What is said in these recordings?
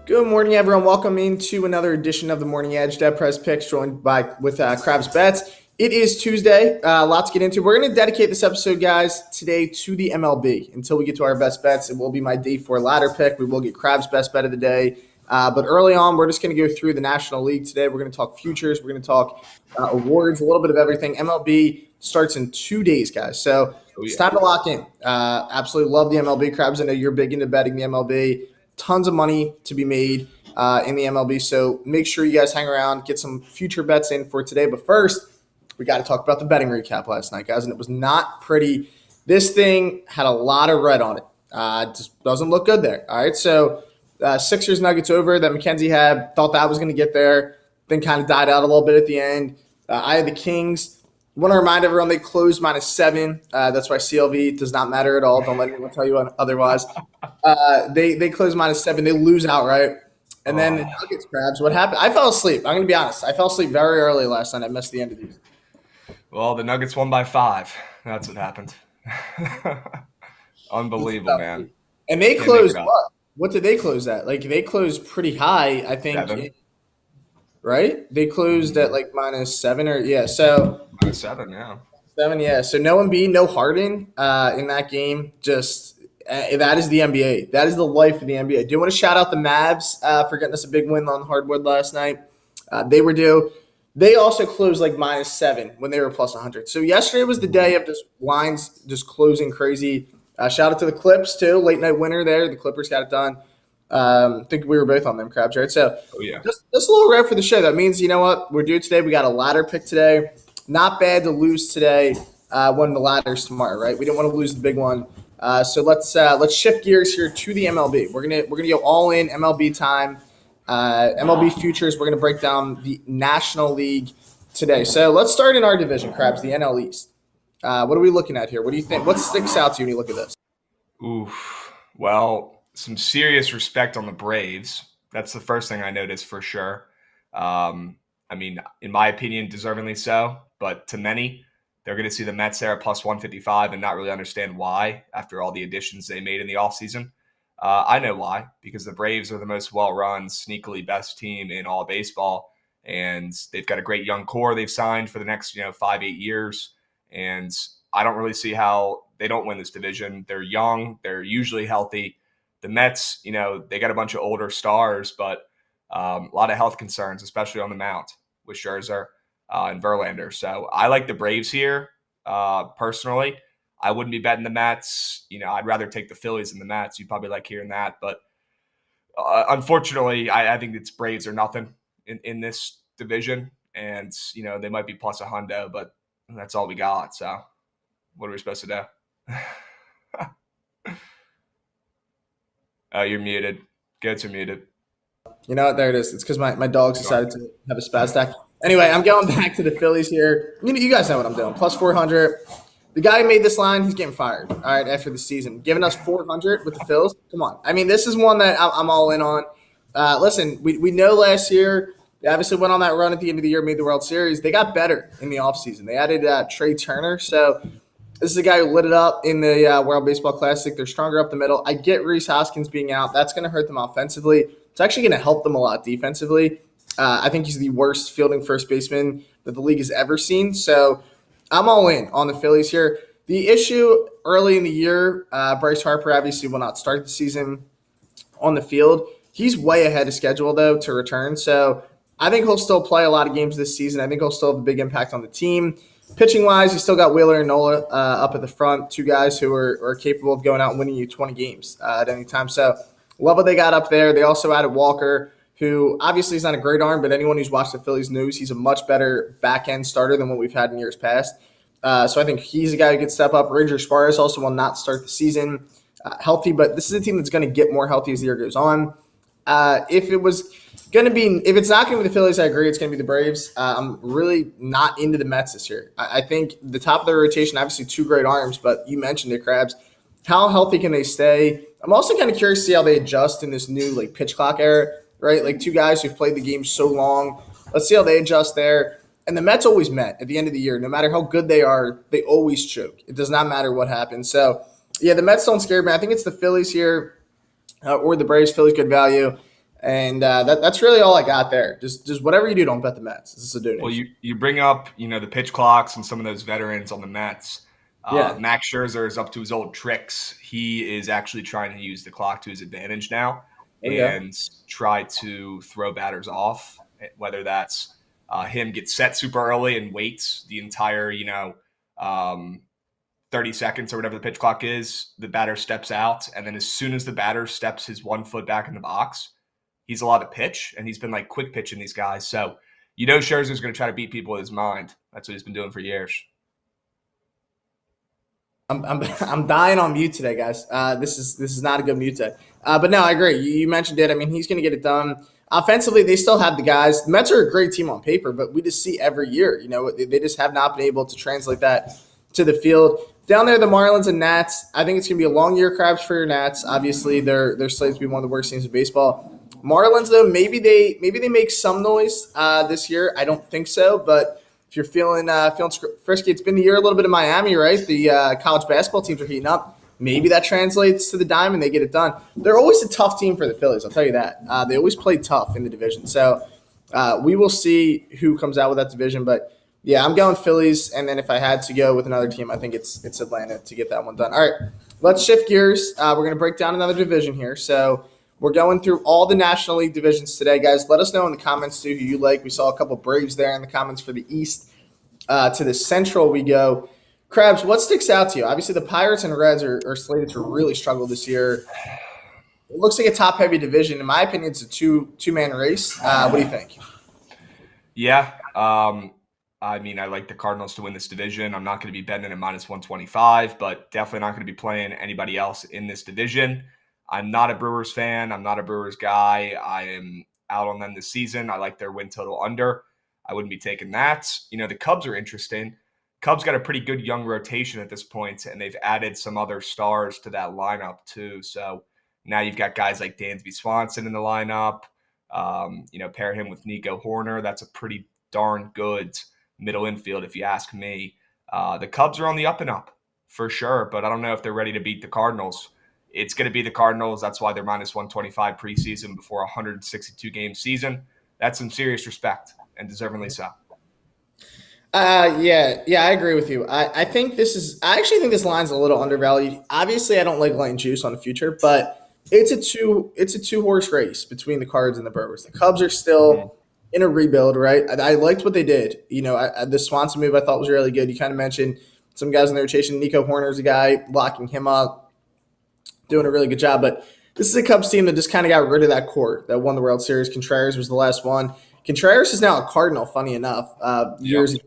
Good morning, everyone. Welcome into another edition of the Morning Edge. DeadPresPicks joined with Krabs Bets. It is Tuesday. A lot to get into. We're going to dedicate this episode, guys, today to the MLB. Until we get to our best bets, it will be my day 4 ladder pick. We will get Krabs' best bet of the day. But early on, we're just going to go through the National League today. We're going to talk futures. We're going to talk awards, a little bit of everything. MLB starts in 2 days, guys. So it's time to lock in. Absolutely love the MLB. Krabs, I know you're big into betting the MLB. Tons of money to be made in the MLB. So make sure you guys hang around, get some future bets in for today. But first, we got to talk about the betting recap last night, guys. And it was not pretty. This thing had a lot of red on it. Just doesn't look good there. All right. So Sixers Nuggets over that Mackenzie had, thought that was going to get there, then kind of died out a little bit at the end. I had the Kings. I want to remind everyone they closed -7. That's why CLV does not matter at all. Don't let anyone tell you otherwise. They closed -7. They lose outright. And then the Nuggets, Krabs. What happened? I fell asleep. I'm going to be honest. I fell asleep very early last night. I missed the end of these. Well, the Nuggets won by 5. That's what happened. Unbelievable, man. And they closed what? What did they close at? Like, they closed pretty high, I think. Right? They closed at like -7 or yeah. So -7, yeah. 7, yeah. So no Embiid, no Harden in that game. Just that is the NBA. That is the life of the NBA. Do you want to shout out the Mavs for getting us a big win on hardwood last night? They were due. They also closed like -7 when they were +100. So yesterday was the day of just lines just closing crazy. Shout out to the Clips too. Late night winner there. The Clippers got it done. I think we were both on them, Krabs, right? So just a little red for the show. That means, you know what, we're due today. We got a ladder pick today. Not bad to lose today. One of the ladders tomorrow, right? We didn't want to lose the big one. So let's shift gears here to the MLB. We're gonna go all in MLB time. MLB Futures. We're gonna break down the National League today. So let's start in our division, Krabs, the NL East. What are we looking at here? What do you think? What sticks out to you when you look at this? Oof. Well, some serious respect on the Braves. That's the first thing I noticed for sure. I mean, in my opinion, deservingly so. But to many, they're going to see the Mets there at +155 and not really understand why after all the additions they made in the offseason. I know why, because the Braves are the most well-run, sneakily best team in all of baseball. And they've got a great young core they've signed for the next 5-8 years. And I don't really see how they don't win this division. They're young. They're usually healthy. The Mets, they got a bunch of older stars, but a lot of health concerns, especially on the mound with Scherzer and Verlander. So I like the Braves here. Personally, I wouldn't be betting the Mets. I'd rather take the Phillies than the Mets. You probably like hearing that. But unfortunately, I think it's Braves or nothing in this division. And, they might be +100, but that's all we got. So what are we supposed to do? Oh, you're muted. Goats are muted. You know what? There it is. It's because my dogs decided to have a spaz stack. Anyway, I'm going back to the Phillies here. You guys know what I'm doing. +400. The guy who made this line, he's getting fired, all right, after the season. Giving us 400 with the Phils. Come on. I mean, this is one that I'm all in on. Listen, we know last year they obviously went on that run at the end of the year, made the World Series. They got better in the offseason. They added Trey Turner. So this is a guy who lit it up in the World Baseball Classic. They're stronger up the middle. I get Rhys Hoskins being out. That's going to hurt them offensively. It's actually going to help them a lot defensively. I think he's the worst fielding first baseman that the league has ever seen. So I'm all in on the Phillies here. The issue early in the year, Bryce Harper obviously will not start the season on the field. He's way ahead of schedule, though, to return. So I think he'll still play a lot of games this season. I think he'll still have a big impact on the team. Pitching-wise, you still got Wheeler and Nola up at the front, two guys who are capable of going out and winning you 20 games at any time. So love what they got up there. They also added Walker, who obviously is not a great arm, but anyone who's watched the Phillies knows he's a much better back-end starter than what we've had in years past. So I think he's a guy who could step up. Ranger Suarez also will not start the season healthy, but this is a team that's going to get more healthy as the year goes on. If it's not going to be the Phillies, I agree it's going to be the Braves. I'm really not into the Mets this year. I think the top of their rotation, obviously two great arms, but you mentioned it, Krabs. How healthy can they stay? I'm also kind of curious to see how they adjust in this new pitch clock era, right? Like two guys who've played the game so long. Let's see how they adjust there. And the Mets always met at the end of the year. No matter how good they are, they always choke. It does not matter what happens. So, yeah, the Mets don't scare me. I think it's the Phillies here or the Braves. Phillies good value. And that's really all I got there. Just whatever you do, don't bet the Mets. This is a donation. Well, you bring up, the pitch clocks and some of those veterans on the Mets. Yeah. Max Scherzer is up to his old tricks. He is actually trying to use the clock to his advantage now There you go. and try to throw batters off, whether that's him get set super early and waits the entire, 30 seconds or whatever the pitch clock is, the batter steps out. And then as soon as the batter steps his 1 foot back in the box, he's allowed to pitch. And he's been like quick pitching these guys. So, Scherzer's going to try to beat people with his mind. That's what he's been doing for years. I'm dying on mute today, guys. This is not a good mute day. But no, I agree. You mentioned it. I mean, he's going to get it done. Offensively, they still have the guys. The Mets are a great team on paper, but we just see every year. They just have not been able to translate that to the field. Down there, the Marlins and Nats. I think it's going to be a long year, Krabs, for your Nats. Obviously, they're slated to be one of the worst teams in baseball. Marlins, though, maybe they make some noise this year. I don't think so, but if you're feeling frisky, it's been the year a little bit of Miami, right? The college basketball teams are heating up. Maybe that translates to the dime and they get it done. They're always a tough team for the Phillies, I'll tell you that. They always play tough in the division. So we will see who comes out with that division. But, yeah, I'm going Phillies. And then if I had to go with another team, I think it's Atlanta to get that one done. All right, let's shift gears. We're going to break down another division here. So we're going through all the National League divisions today, guys. Let us know in the comments, too, who you like. We saw a couple Braves there in the comments for the East. To the Central we go. Krabs, what sticks out to you? Obviously, the Pirates and Reds are slated to really struggle this year. It looks like a top-heavy division. In my opinion, it's a two-man race. What do you think? Yeah. I like the Cardinals to win this division. I'm not going to be betting at -125, but definitely not going to be playing anybody else in this division. I'm not a Brewers fan. I'm not a Brewers guy. I am out on them this season. I like their win total under. I wouldn't be taking that. The Cubs are interesting. Cubs got a pretty good young rotation at this point, and they've added some other stars to that lineup too. So now you've got guys like Dansby Swanson in the lineup. Pair him with Nico Horner. That's a pretty darn good middle infield, if you ask me. The Cubs are on the up and up for sure, but I don't know if they're ready to beat the Cardinals. It's going to be the Cardinals. That's why they're -125 preseason before a 162-game season. That's some serious respect, and deservingly so. Yeah, I agree with you. I actually think this line's a little undervalued. Obviously, I don't like laying juice on the future, but it's a two-horse race between the Cards and the Brewers. The Cubs are still in a rebuild, right? I liked what they did. The Swanson move I thought was really good. You kind of mentioned some guys in the rotation. Nico Horner's a guy, locking him up, doing a really good job. But this is a Cubs team that just kind of got rid of that core that won the World Series. Contreras was the last one. Contreras is now a Cardinal, funny enough, years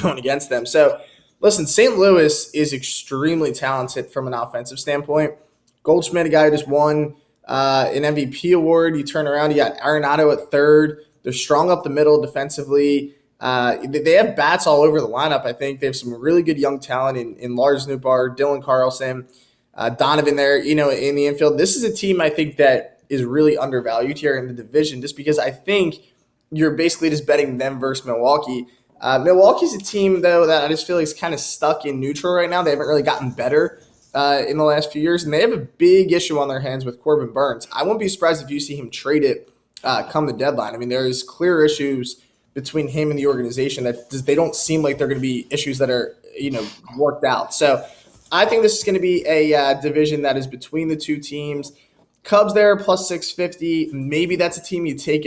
going against them. So, listen, St. Louis is extremely talented from an offensive standpoint. Goldschmidt, a guy who just won an MVP award. You turn around, you got Arenado at third. They're strong up the middle defensively. They have bats all over the lineup, I think. They have some really good young talent in Lars Nootbaar, Dylan Carlson, Donovan there, in the infield. This is a team I think that is really undervalued here in the division just because I think you're basically just betting them versus Milwaukee. Milwaukee's a team, though, that I just feel like is kind of stuck in neutral right now. They haven't really gotten better in the last few years, and they have a big issue on their hands with Corbin Burns. I won't be surprised if you see him trade it come the deadline. I mean, there's clear issues between him and the organization that they don't seem like they're going to be issues that are, worked out. So I think this is going to be a division that is between the two teams. Cubs there plus 650. Maybe that's a team you take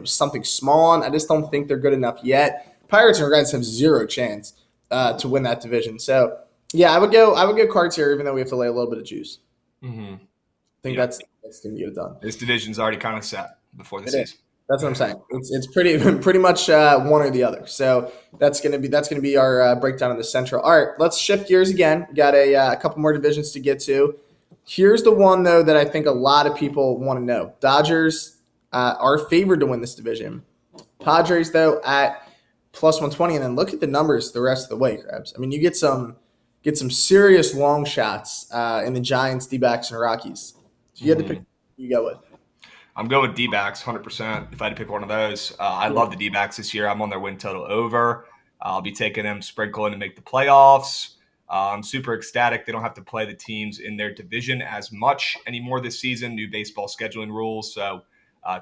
something small on. I just don't think they're good enough yet. Pirates and Reds have zero chance to win that division. So yeah, I would go Cards here, even though we have to lay a little bit of juice. Mm-hmm. I think that's going to get it done. This division's already kind of set before the season. That's what I'm saying. It's pretty much one or the other. So that's gonna be our breakdown of the Central. All right, let's shift gears again. We got a couple more divisions to get to. Here's the one though that I think a lot of people want to know. Dodgers are favored to win this division. Padres though at plus 120, and then look at the numbers the rest of the way, Krabs. I mean, you get some serious long shots in the Giants, D-backs, and Rockies. So you had to pick who you go with. I'm going with D-backs 100% if I had to pick one of those. I love the D-backs this year. I'm on their win total over. I'll be taking them sprinkling to make the playoffs. I'm super ecstatic. They don't have to play the teams in their division as much anymore this season. New baseball scheduling rules. So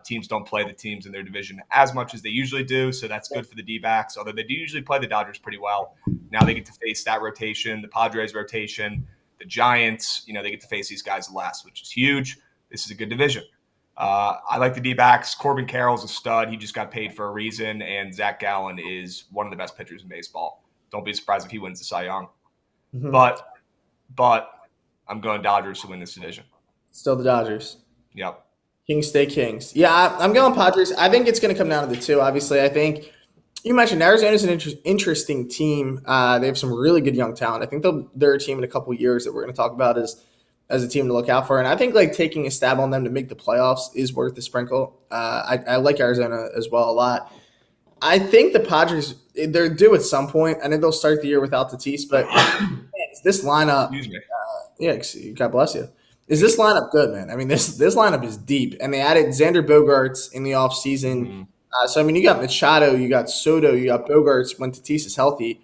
Teams don't play the teams in their division as much as they usually do, so that's good for the D-backs, although they do usually play the Dodgers pretty well. Now they get to face that rotation, the Padres rotation, the Giants. They get to face these guys less, which is huge. This is a good division. I like the D-backs. Corbin Carroll's a stud. He just got paid for a reason, and Zach Gallen is one of the best pitchers in baseball. Don't be surprised if he wins the Cy Young. Mm-hmm. But I'm going Dodgers to win this division. Still the Dodgers. Yep. Kings stay Kings. Yeah, I'm going Padres. I think it's going to come down to the two, obviously. I think you mentioned Arizona's an interesting team. They have some really good young talent. I think they're a team in a couple of years that we're going to talk about as a team to look out for. And I think taking a stab on them to make the playoffs is worth the sprinkle. I like Arizona as well a lot. I think the Padres, they're due at some point. I know they'll start the year without Tatis, but this lineup, God bless you. Is this lineup good, man? I mean, this lineup is deep. And they added Xander Bogaerts in the offseason. Mm-hmm. So, I mean, you got Machado, you got Soto, you got Bogaerts when Tatis is healthy.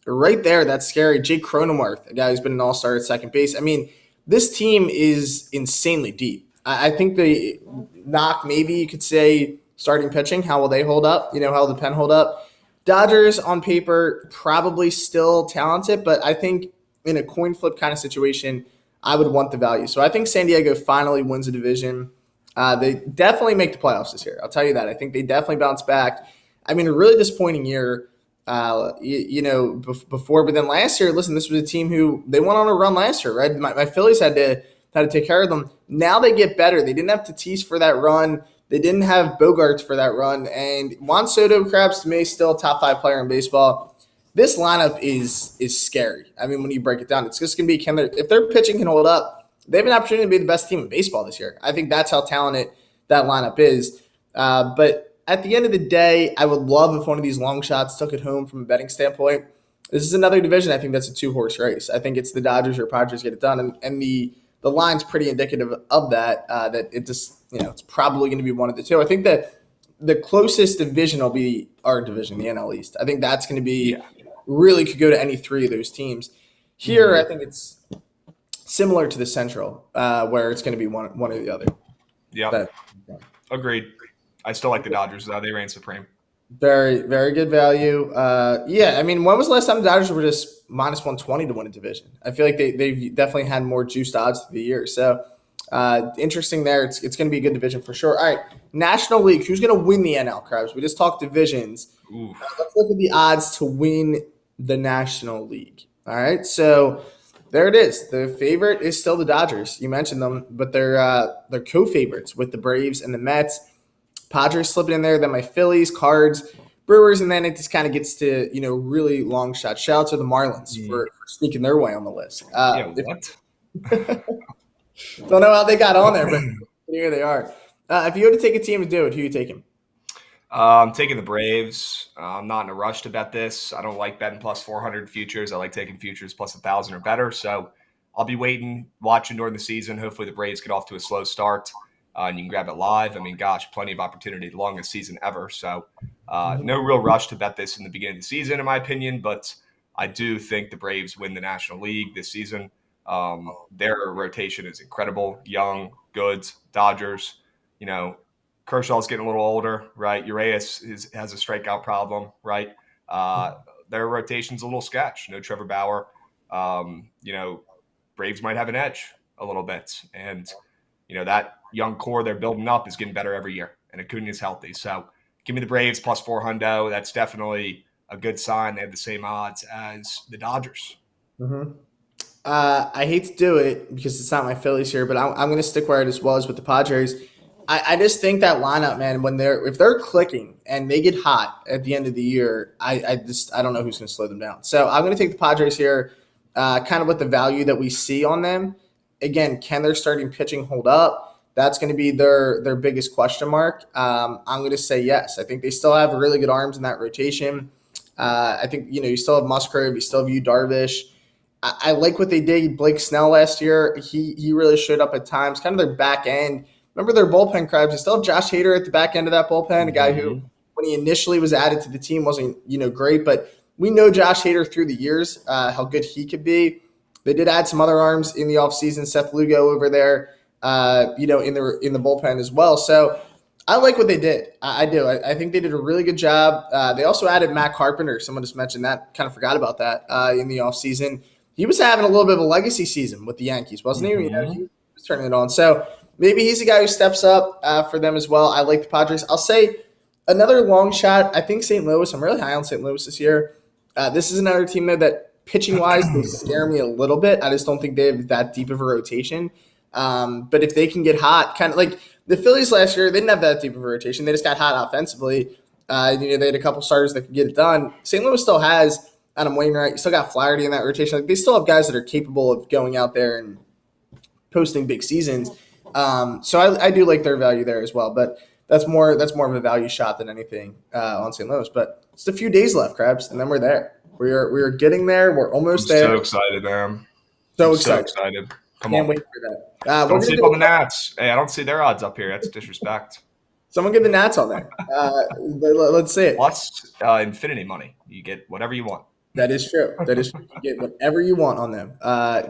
Right there, that's scary. Jake Cronenworth, a guy who's been an all-star at second base. I mean, this team is insanely deep. I think the knock, maybe you could say, starting pitching. How will they hold up? How will the pen hold up? Dodgers, on paper, probably still talented, but I think in a coin flip kind of situation, I would want the value. So I think San Diego finally wins the division. They definitely make the playoffs this year. I'll tell you that. I think they definitely bounce back. I mean, a really disappointing year, before. But then last year, listen, this was a team who they went on a run last year, right? My Phillies had to take care of them. Now they get better. They didn't have Tatis for that run. They didn't have Bogaerts for that run. And Juan Soto, Krabs, to me, still a top 5 player in baseball. This lineup is scary. I mean, when you break it down, it's just going to be if their pitching can hold up, they have an opportunity to be the best team in baseball this year. I think that's how talented that lineup is. But at the end of the day, I would love if one of these long shots took it home from a betting standpoint. This is another division. I think that's a 2-horse race. I think it's the Dodgers or Padres get it done. And the line's pretty indicative of that, that it just, it's probably going to be one of the two. I think that the closest division will be our division, the NL East. I think that's going to be really could go to any three of those teams. Here, I think it's similar to the Central, where it's going to be one or the other. Yeah, agreed. I still like the Dodgers, though. They reign supreme. Very, very good value. I mean, when was the last time the Dodgers were just minus 120 to win a division? I feel like they've definitely had more juiced odds through the year. So interesting there. It's going to be a good division for sure. All right, National League. Who's going to win the NL, Krabs? We just talked divisions. Let's look at the odds to win the National League. All right, so there it is. The favorite is still the Dodgers. You mentioned them, but they're co-favorites with the Braves and the Mets. Padres slipping in there, then my Phillies, Cards, Brewers, and then it just kind of gets to, really long shot. Shout out to the Marlins for sneaking their way on the list. What? Don't know how they got on there, but here they are. If you had to take a team to do it, who are you taking? I'm taking the Braves. I'm not in a rush to bet this. I don't like betting plus 400 futures. I like taking futures plus 1,000 or better. So I'll be watching during the season. Hopefully the Braves get off to a slow start. And you can grab it live. I mean, gosh, plenty of opportunity, the longest season ever. So no real rush to bet this in the beginning of the season, in my opinion. But I do think the Braves win the National League this season. Their rotation is incredible. Young, Goods, Dodgers. Kershaw's getting a little older, right? Urias has a strikeout problem, right? Their rotation's a little sketch. No Trevor Bauer. Braves might have an edge a little bit. And, that young core they're building up is getting better every year. And Acuna's healthy. So give me the Braves plus 400. That's definitely a good sign. They have the same odds as the Dodgers. Mm-hmm. I hate to do it because it's not my Phillies here, but I'm going to stick where it as well as with the Padres. I just think that lineup, man, if they're clicking and they get hot at the end of the year, I don't know who's going to slow them down. So I'm going to take the Padres here, kind of with the value that we see on them. Again, can their starting pitching hold up? That's going to be their biggest question mark. I'm going to say yes. I think they still have really good arms in that rotation. I think, you still have Musgrove, you still have Yu Darvish. I like what they did. Blake Snell last year, he really showed up at times, kind of their back end. Remember their bullpen, Krabs? You still have Josh Hader at the back end of that bullpen, a guy who, when he initially was added to the team, wasn't great. But we know Josh Hader through the years, how good he could be. They did add some other arms in the offseason. Seth Lugo over there, in the bullpen as well. So I like what they did. I do. I think they did a really good job. They also added Matt Carpenter. Someone just mentioned that. Kind of forgot about that in the offseason. He was having a little bit of a legacy season with the Yankees, wasn't he? You know, he was turning it on. So maybe he's a guy who steps up for them as well. I like the Padres. I'll say another long shot. I think St. Louis. I'm really high on St. Louis this year. This is another team though that pitching wise they scare me a little bit. I just don't think they have that deep of a rotation. But if they can get hot, kind of like the Phillies last year, they didn't have that deep of a rotation. They just got hot offensively. They had a couple starters that could get it done. St. Louis still has Adam Wainwright. You still got Flaherty in that rotation. Like, they still have guys that are capable of going out there and posting big seasons. So I do like their value there as well. But that's more of a value shot than anything on St. Louis. But it's a few days left, Krabs, and then we're there. We're getting there. We're almost there. So excited, man. So excited. Come on. Can't wait for that. Don't sleep on the Nats. Hey, I don't see their odds up here. That's disrespect. Someone get the Nats on there. Let's see it. Plus infinity money. You get whatever you want. That is true. You get whatever you want on them.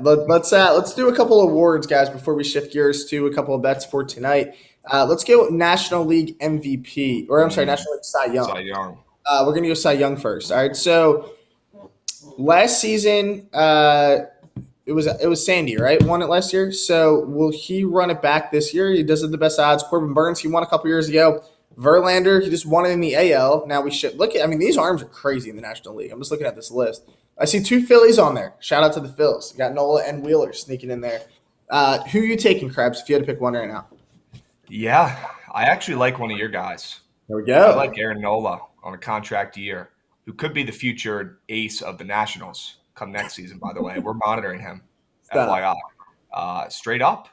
Let's do a couple of awards, guys, before we shift gears to a couple of bets for tonight. Let's go National League MVP, or I'm sorry, National League Cy Young. Cy Young. We're going to go Cy Young first. All right. So last season, it was Sandy, right? Won it last year. So will he run it back this year? He does it the best odds. Corbin Burns, he won a couple years ago. Verlander, he just won it in the AL. Now we should look at. I mean, these arms are crazy in the National League. I'm just looking at this list. I see 2 Phillies on there. Shout out to the Phils. You got Nola and Wheeler sneaking in there. Who are you taking, Krabs? If you had to pick one right now. Yeah, I actually like one of your guys. There we go. I like Aaron Nola on a contract year, who could be the future ace of the Nationals come next season, by the way. We're monitoring him, FYI. Straight up.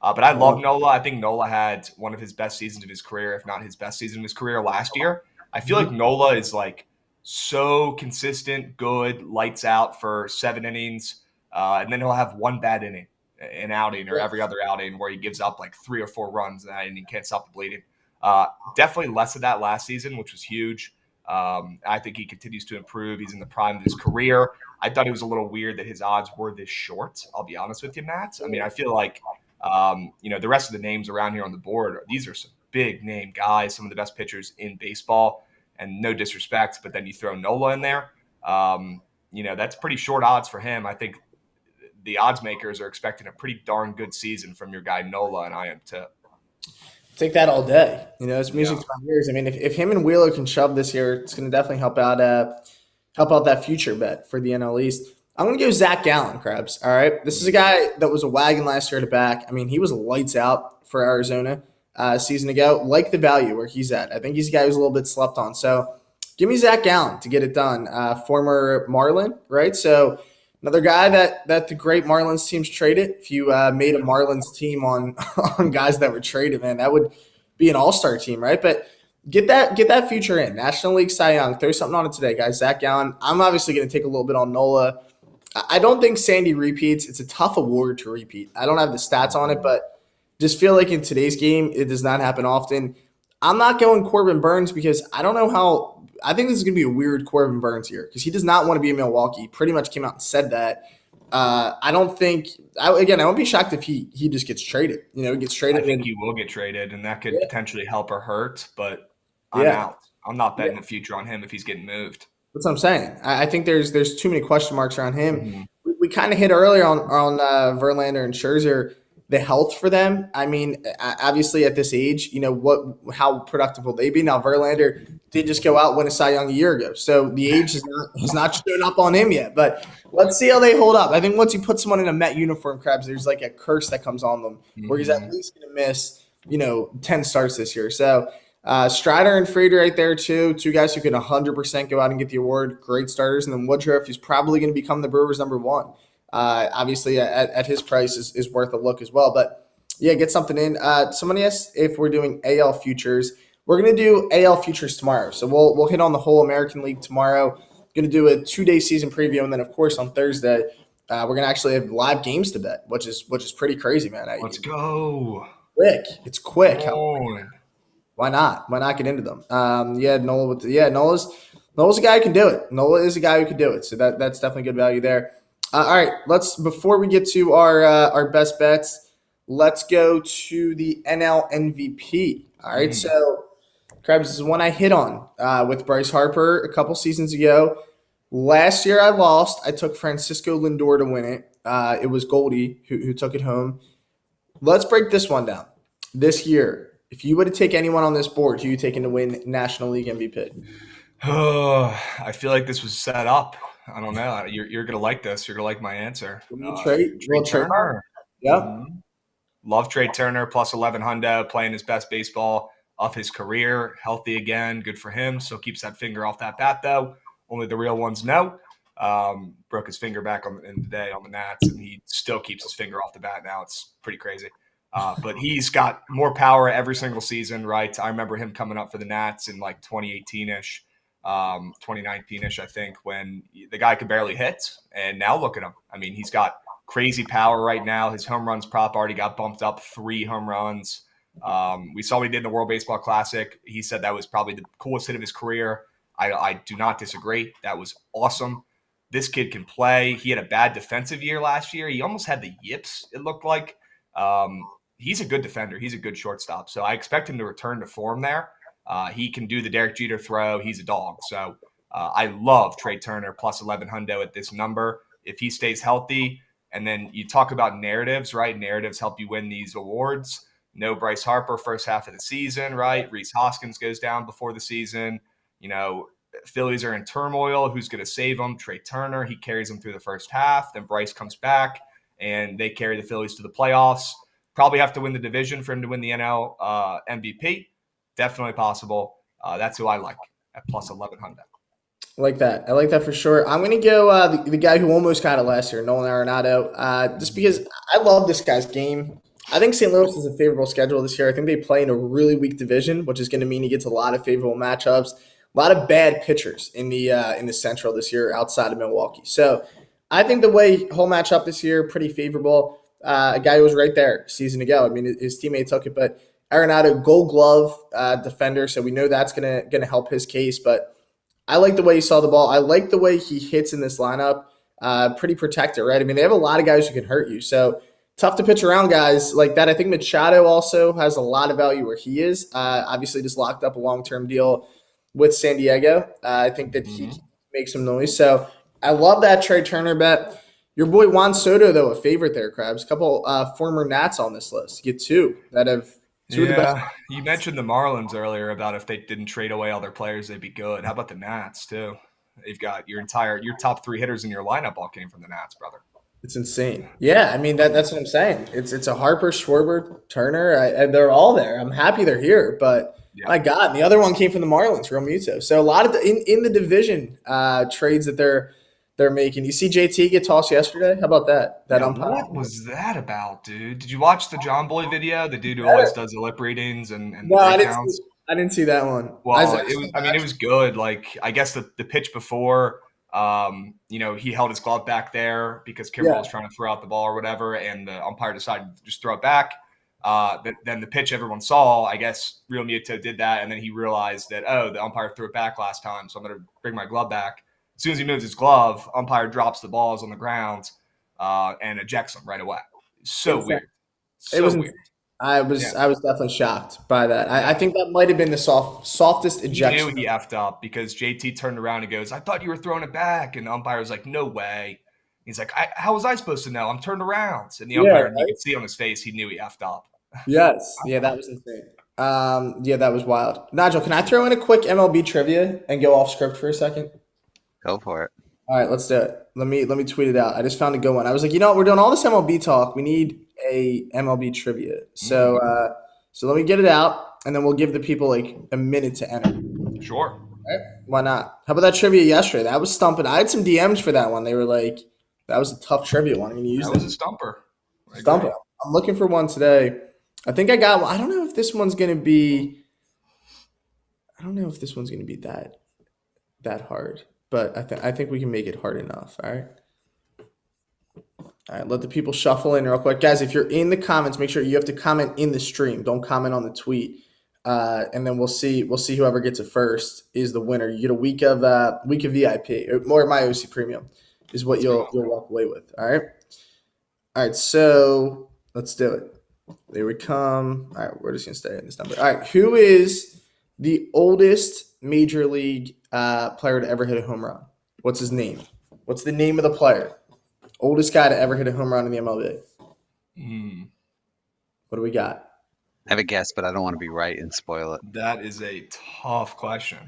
But I love Nola. I think Nola had one of his best seasons of his career, if not his best season of his career last year. I feel like Nola is like so consistent, good, lights out for 7 innings, and then he'll have one bad inning, an outing or every other outing where he gives up like 3 or 4 runs and he can't stop the bleeding. Definitely less of that last season, which was huge. I think he continues to improve. He's in the prime of his career. I thought it was a little weird that his odds were this short. I'll be honest with you, Matt. I mean, I feel like, the rest of the names around here on the board, these are some big name guys, some of the best pitchers in baseball, and no disrespect, but then you throw Nola in there. That's pretty short odds for him. I think the odds makers are expecting a pretty darn good season from your guy Nola, and I am too. Take that all day. It's music to my ears. I mean, if him and Wheeler can shove this year, it's going to definitely help out that future bet for the NL East. I'm going to go Zach Gallen, Krabs. All right. This is a guy that was a wagon last year to back. I mean, he was lights out for Arizona a season ago. Like the value where he's at. I think he's a guy who's a little bit slept on. So give me Zach Gallen to get it done. Former Marlin, right? So another guy that the great Marlins teams traded. If you made a Marlins team on guys that were traded, man, that would be an all-star team, right? But get that future in. National League Cy Young. Throw something on it today, guys. Zach Gallen. I'm obviously going to take a little bit on Nola. I don't think Sandy repeats. It's a tough award to repeat. I don't have the stats on it, but just feel like in today's game, it does not happen often. I'm not going Corbin Burns because I don't know how – I think this is going to be a weird Corbin Burns here because he does not want to be in Milwaukee. He pretty much came out and said that. I don't think – I won't be shocked if he just gets traded. He gets traded. I think he will get traded, and that could potentially help or hurt, but I'm out. I'm not betting the future on him if he's getting moved. That's what I'm saying. I think there's too many question marks around him. Mm-hmm. We kind of hit earlier on Verlander and Scherzer, the health for them. I mean, obviously at this age, how productive will they be? Now Verlander did just go out win a Cy Young a year ago, so the age has not shown up on him yet. But let's see how they hold up. I think once you put someone in a Met uniform, Krabs, there's like a curse that comes on them where he's at least going to miss 10 starts this year. So. Strider and Fried right there too. 2 guys who can 100% go out and get the award. Great starters. And then Woodruff, who's probably going to become the Brewers' number 1. Obviously, at his price is worth a look as well. But, yeah, get something in. Somebody asked if we're doing AL Futures. We're going to do AL Futures tomorrow. So we'll hit on the whole American League tomorrow. Going to do a 2-day season preview. And then, of course, on Thursday, we're going to actually have live games to bet, which is pretty crazy, man. Let's go. It's quick. Why not? Why not get into them? Nola's a guy who can do it. Nola is a guy who can do it. So that's definitely good value there. All right, before we get to our best bets, let's go to the NL MVP. All right, so Krabs, this is one I hit on with Bryce Harper a couple seasons ago. Last year I lost. I took Francisco Lindor to win it. It was Goldie who took it home. Let's break this one down. This year, if you were to take anyone on this board, who you taking to win National League MVP? Oh, I feel like this was set up. I don't know. You're gonna like this. You're gonna like my answer. Trey Turner. Yep. Love Trey Turner plus 1100, playing his best baseball of his career, healthy again. Good for him. Still keeps that finger off that bat though. Only the real ones know. Broke his finger back in the day on the Nats, and he still keeps his finger off the bat now. It's pretty crazy. But he's got more power every single season, right? I remember him coming up for the Nats in like 2018-ish, 2019-ish, I think, when the guy could barely hit. And now look at him. I mean, he's got crazy power right now. His home runs prop already got bumped up 3 home runs. We saw what he did in the World Baseball Classic. He said that was probably the coolest hit of his career. I do not disagree. That was awesome. This kid can play. He had a bad defensive year last year. He almost had the yips, it looked like. He's a good defender. He's a good shortstop. So I expect him to return to form there. He can do the Derek Jeter throw. He's a dog. So I love Trey Turner plus 1100 at this number. If he stays healthy, and then you talk about narratives, right? Narratives help you win these awards. No Bryce Harper first half of the season, right? Reese Hoskins goes down before the season. You know, Phillies are in turmoil. Who's going to save them? Trey Turner. He carries them through the first half. Then Bryce comes back, and they carry the Phillies to the playoffs. Probably have to win the division for him to win the NL MVP. Definitely possible. That's who I like at plus 1100. I like that for sure. I'm going to go the guy who almost got it last year, Nolan Arenado, just because I love this guy's game. I think St. Louis is a favorable schedule this year. I think they play in a really weak division, which is going to mean he gets a lot of favorable matchups. A lot of bad pitchers in the Central this year outside of Milwaukee. So I think the whole matchup this year pretty favorable. A guy who was right there a season ago. I mean, his teammate took it, but Arenado, Gold Glove defender, so we know that's gonna help his case. But I like the way he saw the ball. I like the way he hits in this lineup. Pretty protected, right? I mean, they have a lot of guys who can hurt you. So tough to pitch around guys like that. I think Machado also has a lot of value where he is. Obviously, just locked up a long-term deal with San Diego. I think that he can make some noise. So I love that Trey Turner bet. Your boy Juan Soto, though, a favorite there, Krabs. A couple former Nats on this list. You get two that have two of the best. You mentioned the Marlins earlier about if they didn't trade away all their players, they'd be good. How about the Nats, too? They've got your top 3 hitters in your lineup all came from the Nats, brother. It's insane. Yeah, I mean, that's what I'm saying. It's a Harper, Schwarber, Turner. They're all there. I'm happy they're here, but my God, and the other one came from the Marlins, Real Muto. So a lot of in the division trades that they're making. You see JT get tossed yesterday? How about that? Umpire. What was that about, dude? Did you watch the John Boy video? The dude who always does the lip readings and no, I didn't see that one. Well, it was good. Like, I guess the pitch before, he held his glove back there because Kimbrel was trying to throw out the ball or whatever, and the umpire decided to just throw it back. Then the pitch everyone saw, I guess Real Muto did that, and then he realized that, the umpire threw it back last time, so I'm going to bring my glove back. As soon as he moves his glove, umpire drops the balls on the ground and ejects them right away. So weird. Weird. I was definitely shocked by that. I think that might have been the softest ejection. He knew he effed up because JT turned around and goes, "I thought you were throwing it back," and the umpire was like, "No way." He's like, "How was I supposed to know? I'm turned around." And the umpire, you could see on his face, he knew he effed up. Yes. Yeah, that was insane. That was wild. Nigel, can I throw in a quick MLB trivia and go off script for a second? Go for it. All right, let's do it. Let me tweet it out. I just found a good one. I was like, we're doing all this MLB talk. We need a MLB trivia. So let me get it out, and then we'll give the people like a minute to enter. Sure. Right? Why not? How about that trivia yesterday? That was stumping. I had some DMs for that one. They were like, that was a tough trivia one. I'm going to use that. That was a stumper. Stumper. I'm looking for one today. I think I got one. I don't know if this one's going to be that hard. But I think we can make it hard enough. All right. Let the people shuffle in real quick, guys. If you're in the comments, make sure you have to comment in the stream. Don't comment on the tweet, and then we'll see whoever gets it first is the winner. You get a week of VIP or more My OC Premium is what you'll walk away with. All right. So let's do it. They would come. All right, we're just gonna stay in this number. All right, who is the oldest major league player to ever hit a home run? What's his name? What's the name of the player? Oldest guy to ever hit a home run in the MLB. What do we got? I have a guess, but I don't want to be right and spoil it. That is a tough question.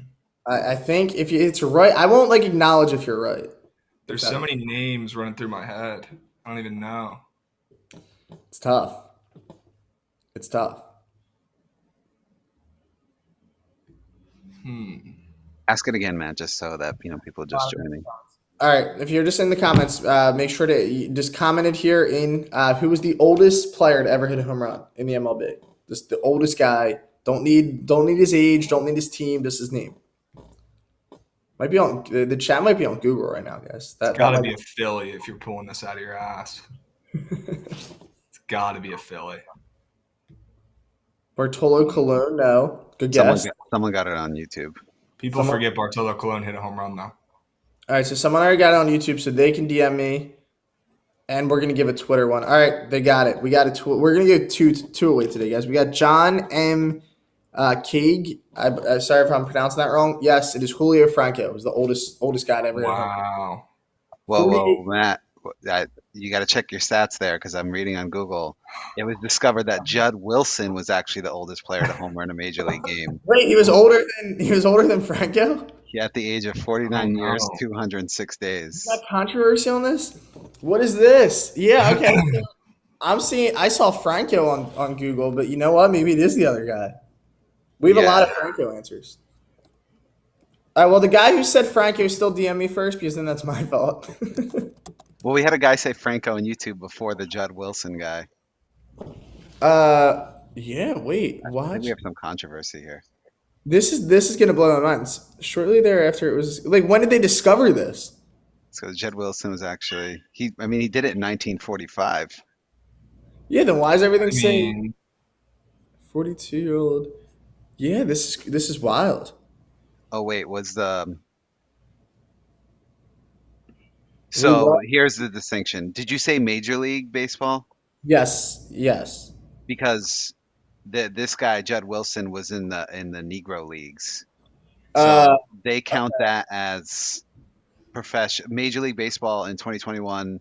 I think if it's right, I won't like acknowledge if you're right. There's so many names running through my head. I don't even know. It's tough. It's tough. Ask it again, man, just so that people just joining. All right, if you're just in the comments, make sure to just comment it here in who was the oldest player to ever hit a home run in the MLB. Just the oldest guy. Don't need his age. Don't need his team. Just his name. Might be on the chat. Might be on Google right now, guys. It's got to be a Philly if you're pulling this out of your ass. It's got to be a Philly. Bartolo Colon, no. Good guess. Someone got it on YouTube. People forget Bartolo Colon hit a home run, though. All right, so someone already got it on YouTube, so they can DM me, and we're going to give a Twitter one. All right, they got it. We got a we're going to give two away today, guys. We got John M. Keeg. Sorry if I'm pronouncing that wrong. Yes, it is Julio Franco. It was the oldest guy to ever hit a home run. Wow. Whoa, Matt. You got to check your stats there because I'm reading on Google. It was discovered that Judd Wilson was actually the oldest player to home run a major league game. Wait, he was older than Franco? Yeah, at the age of 49 years, 206 days. Is that controversy on this? What is this? Yeah, okay. I saw Franco on Google, but you know what? Maybe it is the other guy. We have a lot of Franco answers. All right, well, the guy who said Franco still DM me first because then that's my fault. Well, we had a guy say Franco on YouTube before the Judd Wilson guy. Yeah, wait, I what? think we have some controversy here. This is gonna blow my mind. Shortly thereafter, it was like, when did they discover this? So Judd Wilson was actually he did it in 1945. Yeah, then why is everything saying 42-year-old? Yeah, this is wild. Oh wait, was the So here's the distinction. Did you say Major League Baseball? Yes. Because this guy Judd Wilson was in the Negro leagues, so they count that as Major League Baseball in 2021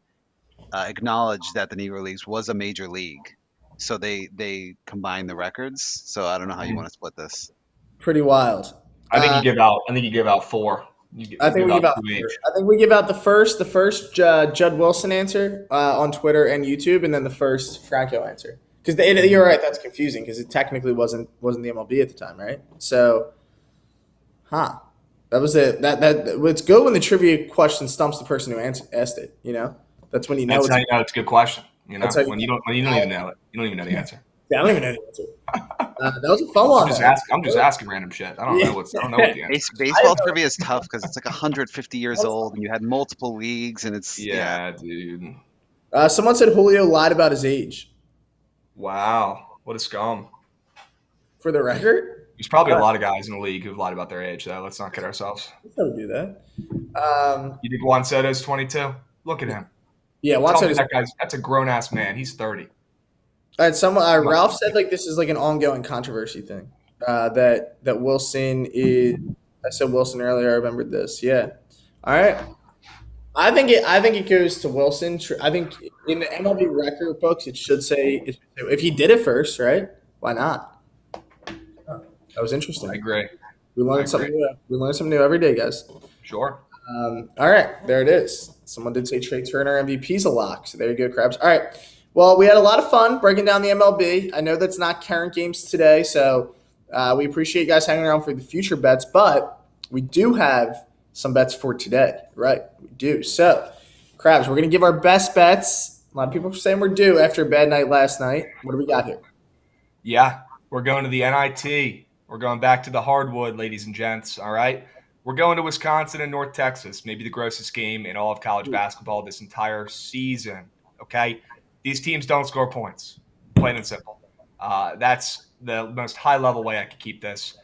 acknowledged that the Negro leagues was a major league, so they combine the records. So I don't know how you want to split this. Pretty wild. I think you give out four. I think we give out the first Judd Wilson answer on Twitter and YouTube, and then the first Franco answer. Because you're right, that's confusing because it technically wasn't the MLB at the time, right? So, that was it. It's good when the trivia question stumps the person who asked it. You know, that's when you know. That's how you know it's a good question. You know, when you don't even know it, you don't even know the answer. Yeah, I don't even know the answer. That was a fun one. I'm just asking random shit. I don't know what the answer is. Baseball trivia is tough because it's like 150 years old and you had multiple leagues and it's dude. Someone said Julio lied about his age. Wow, what a scum. For the record, there's probably a lot of guys in the league who've lied about their age, though. Let's not kid ourselves. Don't do that. You think Juan Soto's 22? Look at him. Yeah, Juan Soto's that's a grown ass man. He's 30. All right, Ralph said like this is like an ongoing controversy thing. That Wilson is. I said Wilson earlier. I remembered this. Yeah. All right. I think it goes to Wilson. I think in the MLB record books it should say if he did it first, right? Why not? That was interesting. I agree. We learned something new. We learn something new every day, guys. Sure. All right, there it is. Someone did say Trey Turner MVP's a lock. So there you go, Krabs. All right. Well, we had a lot of fun breaking down the MLB. I know that's not current games today, so we appreciate you guys hanging around for the future bets, but we do have some bets for today, right? We do. So, Krabs, we're going to give our best bets. A lot of people are saying we're due after a bad night last night. What do we got here? Yeah, we're going to the NIT. We're going back to the hardwood, ladies and gents, all right? We're going to Wisconsin and North Texas, maybe the grossest game in all of college basketball this entire season, okay? These teams don't score points, plain and simple. That's the most high-level way I could keep this.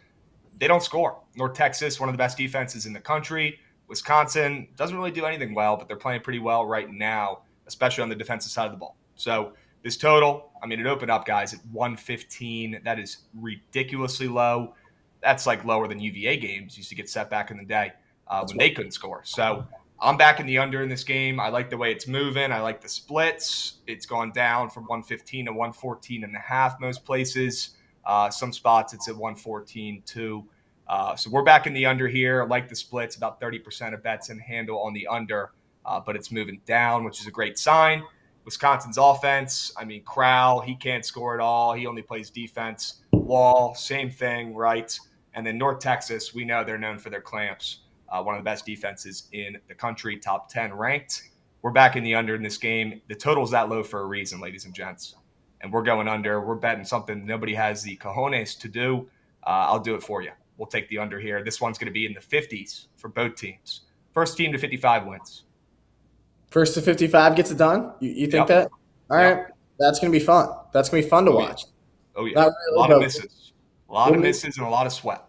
They don't score. North Texas, one of the best defenses in the country. Wisconsin doesn't really do anything well, but they're playing pretty well right now, especially on the defensive side of the ball. So This total, I mean, it opened up, guys, at 115. That is ridiculously low. That's like lower than UVA games used to get set back in the day when they couldn't score. So I'm back in the under in this game. I like the way it's moving. I like the splits. It's gone down from 115 to 114 and a half most places. Some spots it's at 114 too. So we're back in the under here. I like the splits. About 30% of bets in handle on the under, but it's moving down, which is a great sign. Wisconsin's offense, I mean, Crowell, he can't score at all. He only plays defense. Wall, same thing, right? And then North Texas, we know they're known for their clamps. One of the best defenses in the country, top 10 ranked. We're back in the under in this game. The total's that low for a reason, ladies and gents. And we're going under. We're betting something nobody has the cojones to do. I'll do it for you. We'll take the under here. This one's going to be in the 50s for both teams. First team to 55 wins. First to 55 gets it done? You think that? All right. That's going to be fun. That's going to be fun to watch. Oh, yeah. Really a lot of misses. A lot of misses and a lot of sweat.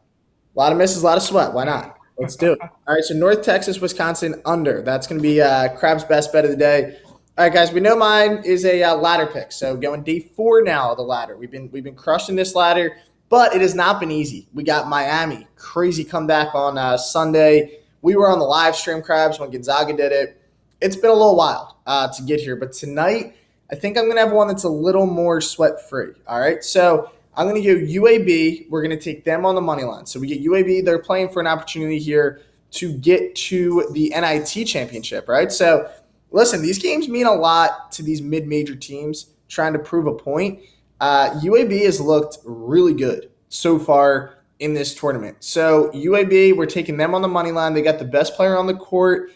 A lot of misses, a lot of sweat. Why not? Let's do it. All right, so North Texas, Wisconsin, under. That's going to be Krabs' best bet of the day. All right, guys, we know mine is a ladder pick. So going day 4 now of the ladder. We've been crushing this ladder, but it has not been easy. We got Miami. Crazy comeback on Sunday. We were on the live stream, Krabs, when Gonzaga did it. It's been a little wild to get here, but tonight I think I'm going to have one that's a little more sweat-free, all right? So I'm going to go UAB. We're going to take them on the money line. So we get UAB. They're playing for an opportunity here to get to the NIT championship, right? So listen, these games mean a lot to these mid-major teams trying to prove a point. UAB has looked really good so far in this tournament. So UAB, we're taking them on the money line. They got the best player on the court.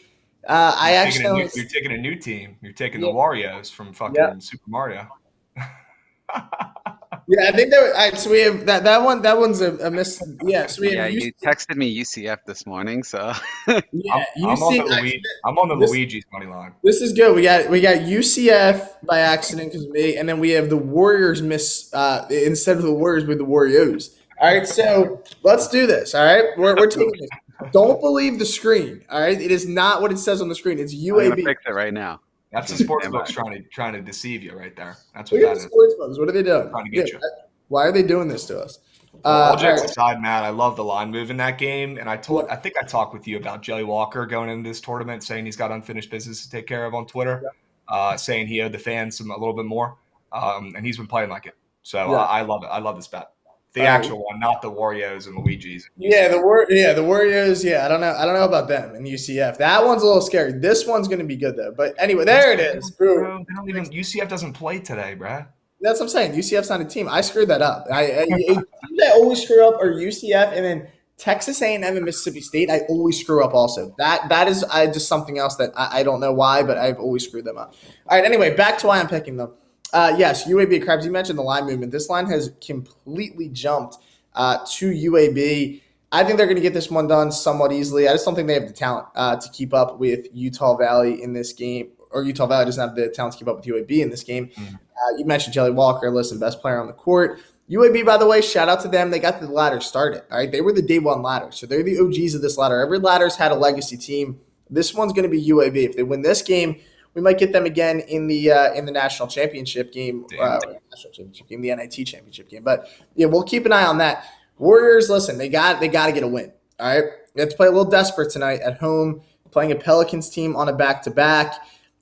You're taking a new team. You're taking the Warriors from fucking Super Mario. Yeah, I think that. All right, so we have that one. That one's a miss. Yeah, so we have. You texted me UCF this morning, so yeah, I'm on the Luigi's money line. This is good. We got UCF by accident because of me, and then we have the Warriors miss instead of the Warriors with the Warriors. All right, so let's do this. All right, we're taking this. Don't believe the screen. All right, it is not what it says on the screen. It's UAB. I'm gonna fix it right now. That's the sportsbook's trying to deceive you right there. That's what Look that at is. the sportsbooks. What are they doing? Trying to get you. Why are they doing this to us? All jokes aside, Matt, I love the line move in that game, and I think I talked with you about Jelly Walker going into this tournament, saying he's got unfinished business to take care of on Twitter, saying he owed the fans a little bit more, and he's been playing like it. So I love it. I love this bet. The actual one, not the Warriors and Luigi's. Yeah, the Warriors. Yeah, I don't know about them and UCF. That one's a little scary. This one's going to be good though. But anyway, there it is. Bro, UCF doesn't play today, bro. That's what I'm saying. UCF's not a team. I screwed that up. I always screw up are UCF and then Texas A&M and Mississippi State. I always screw up also. That is just something else that I don't know why, but I've always screwed them up. All right. Anyway, back to why I'm picking them. Yes, UAB Krabs. You mentioned the line movement. This line has completely jumped to UAB. I think they're going to get this one done somewhat easily. I just don't think they have the talent to keep up with Utah Valley in this game, or Utah Valley doesn't have the talent to keep up with UAB in this game. You mentioned Jelly Walker. Listen, best player on the court. UAB, by the way, shout out to them. They got the ladder started. All right, they were the day one ladder, so they're the OGs of this ladder. Every ladder's had a legacy team. This one's going to be UAB. If they win this game, we might get them again in the national championship game, the NIT championship game. But yeah, we'll keep an eye on that. Warriors, listen, they got to get a win. All right, they have to play a little desperate tonight at home, playing a Pelicans team on a back-to-back.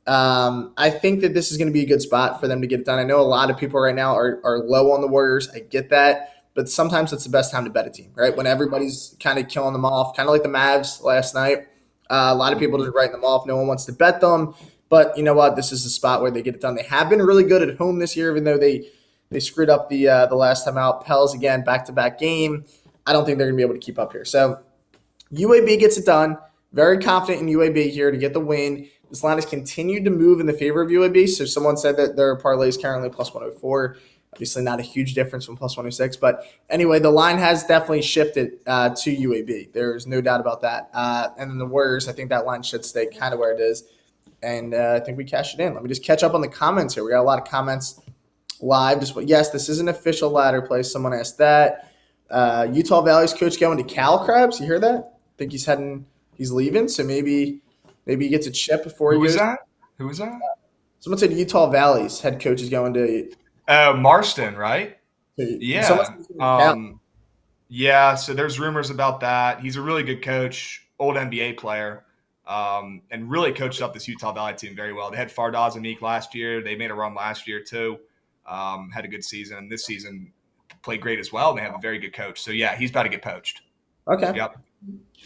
I think that this is going to be a good spot for them to get it done. I know a lot of people right now are low on the Warriors. I get that, but sometimes it's the best time to bet a team, right? When everybody's kind of killing them off, kind of like the Mavs last night. A lot of people just writing them off. No one wants to bet them. But you know what? This is a spot where they get it done. They have been really good at home this year, even though they screwed up the last time out. Pels, again, back-to-back game. I don't think they're going to be able to keep up here. So UAB gets it done. Very confident in UAB here to get the win. This line has continued to move in the favor of UAB. So someone said that their parlay is currently plus 104. Obviously not a huge difference from plus 106. But anyway, the line has definitely shifted to UAB. There's no doubt about that. And then the Warriors, I think that line should stay kind of where it is. And I think we cashed it in. Let me just catch up on the comments here. We got a lot of comments live. Yes, this is an official ladder play. Someone asked that. Utah Valley's coach going to Cal Krabs. You hear that? I think he's leaving. So maybe he gets a chip before he goes. Who was that? Someone said Utah Valley's head coach is going to. Marston, right? Someone Yeah. said he's going to Yeah, so there's rumors about that. He's a really good coach, old NBA player, and really coached up this Utah Valley team very well. They had Fardaz Amik last year. They made a run last year too. Had a good season. And this season played great as well. They have a very good coach. So, yeah, he's about to get poached. Okay. Yep.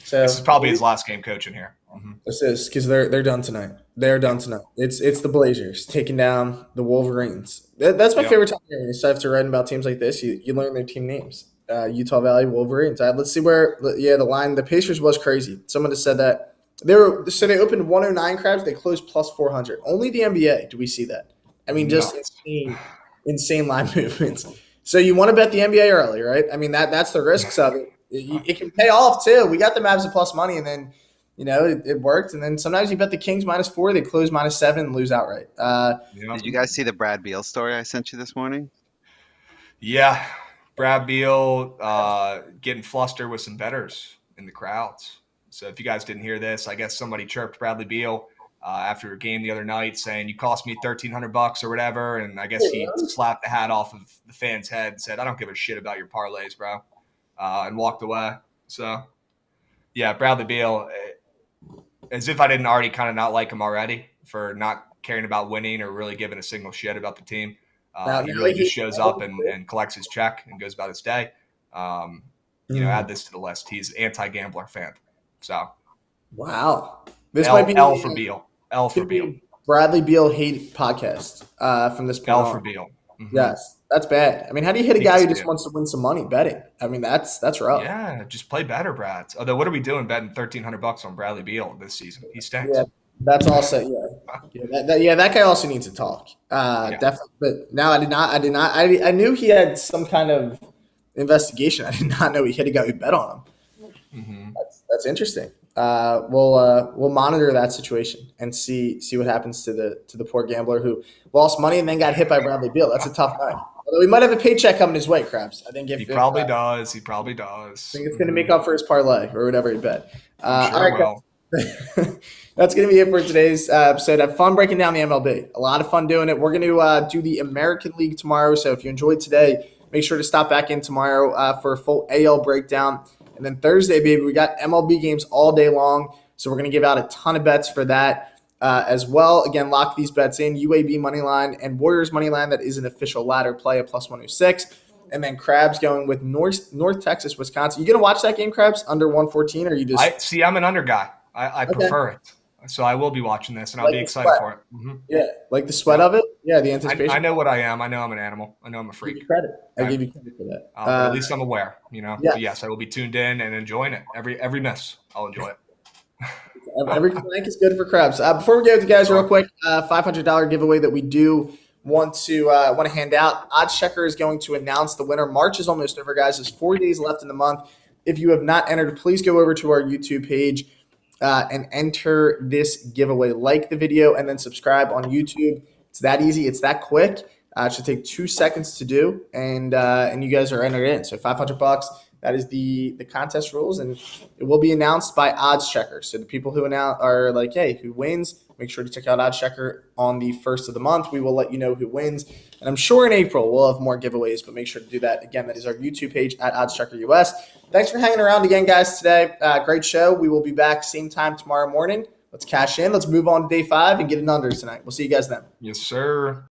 So this is probably his last game coaching here. Mm-hmm. This is because they're done tonight. They're done tonight. It's the Blazers taking down the Wolverines. That's my favorite time here. When you start to write about teams like this, you learn their team names. Utah Valley Wolverines. Let's see where the line. The Pacers was crazy. Someone has said that they opened 109 Krabs. They closed plus 400. Only the NBA do we see that. I mean, just insane line movements. So you want to bet the NBA early, right? I mean that's the risks of it. It can pay off too. We got the Mavs at plus money, and then it worked. And then sometimes you bet the Kings -4, they close -7 and lose outright. Did you guys see the Brad Beal story I sent you this morning? Yeah, Brad Beal getting flustered with some bettors in the crowds. So if you guys didn't hear this, I guess somebody chirped Bradley Beal after a game the other night saying, "You cost me $1,300 or whatever," and I guess he slapped the hat off of the fan's head and said, "I don't give a shit about your parlays, bro," and walked away. So yeah, Bradley Beal, as if I didn't already kind of not like him already for not caring about winning or really giving a single shit about the team. He really just shows up and collects his check and goes about his day. Add this to the list. He's an anti-gambler fan. So, wow, this might be L for Beal. L for Beal. Bradley Beal hate podcast from this point L for Beal. Mm-hmm. Yes, that's bad. I mean, how do you hit a guy who just wants to win some money betting? I mean, that's rough. Yeah, just play better, Brad. Although, what are we doing betting $1,300 on Bradley Beal this season? He stinks. Yeah, that's also that guy also needs to talk. Definitely. But now I knew he had some kind of investigation. I did not know he had a guy who bet on him. Mm-hmm. That's interesting. We'll monitor that situation and see what happens to the poor gambler who lost money and then got hit by Bradley Beal. That's a tough night. Although he might have a paycheck coming his way, Krabs. I think he probably does. He probably does. I think it's going to make up for his parlay or whatever he bet. I'm sure it will. That's going to be it for today's episode. Have fun breaking down the MLB. A lot of fun doing it. We're going to do the American League tomorrow. So if you enjoyed today, make sure to stop back in tomorrow for a full AL breakdown. And then Thursday, baby, we got MLB games all day long. So we're going to give out a ton of bets for that as well. Again, lock these bets in. UAB Moneyline and Warriors Moneyline. That is an official ladder play at plus 106. And then Krabs going with North Texas, Wisconsin. You going to watch that game, Krabs, under 114? Or you just I'm an under guy. I prefer it. So I will be watching this, and I'll be excited for it. Mm-hmm. Yeah, like the sweat of it? Yeah, the anticipation. I know what I am. I know I'm an animal. I know I'm a freak. I give you credit for that. At least I'm aware, Yes. But yes, I will be tuned in and enjoying it. Every miss, I'll enjoy it. Every blank is good for Krabs. Before we go with you guys real quick, $500 giveaway that we do want to hand out. OddsChecker is going to announce the winner. March is almost over, guys. There's 4 days left in the month. If you have not entered, please go over to our YouTube page and enter this giveaway. Like the video and then subscribe on YouTube. It's that easy. It's that quick. It should take 2 seconds to do, and you guys are entered in. So $500. That is the contest rules, and it will be announced by OddsChecker. So the people who are like, hey, who wins? Make sure to check out OddsChecker on the first of the month. We will let you know who wins, and I'm sure in April we'll have more giveaways. But make sure to do that. Again, that is our YouTube page at OddsChecker US. Thanks for hanging around again, guys. Today, great show. We will be back same time tomorrow morning. Let's cash in. Let's move on to day 5 and get an under tonight. We'll see you guys then. Yes, sir.